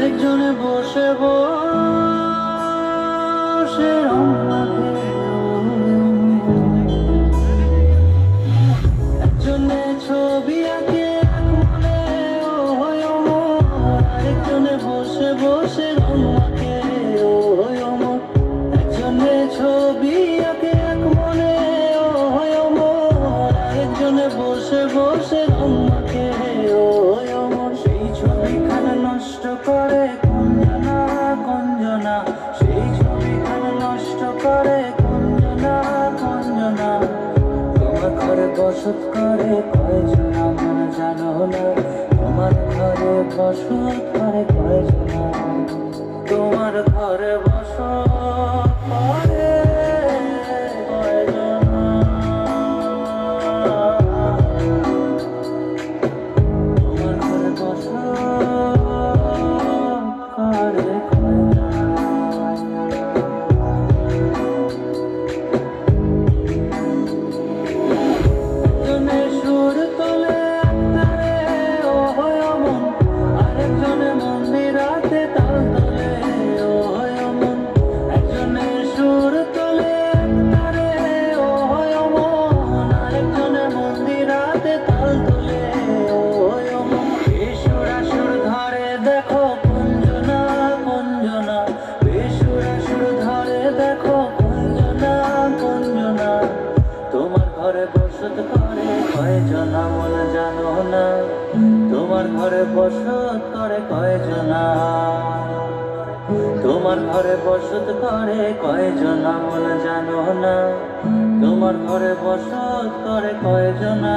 আরেকজনে বসে বসে রং মাখে, একজনে ছবি আঁকে এক মনে, ও হয় অমর। আরেকজনে বসে বসে রং মাখে, ও হয় অমর। একজনে ছবি আঁকে এক মনে, ও হয় অমর। আরেকজনে বসে বসে রং মাখে, ও হয় অমর। সেই ছবিখানা নষ্ট করে কঞ্জনা, কঞ্জনা। সেই ছবিখানা নষ্ট করে কঞ্জনা, কঞ্জনা। তোমার ঘরে বসত করে কয়জন আমার জানো না? তোমার ঘরে বসত করে কয়জন? তোমার ঘরে বসত করে কয়জন? তোমার ঘরে বসত করে কয়জন? একজনে সুর তোলে একতারে, ও হয় অমন। আরেকজনে মন্দিরাতে তাল তোলে, ও হয় অমন। একজনে সুর তোলে একতারে, ও হয় অমন। আরেকজনে মন্দিরাতে তাল তোলে, ও হয় অমন। বেসুরাসুর ধরে দেখো কুঞ্জনা, কুঞ্জনা। বেসুরাসুর ধরে দেখো কুঞ্জনা, কুঞ্জনা। তোমার ঘরে বসত করে কয়জনা মন জানো না? তোমার ঘরে বসত করে কয়জনা? তোমার ঘরে বসত করে কয়জনা মন জানো না? তোমার ঘরে বসত করে কয়জনা?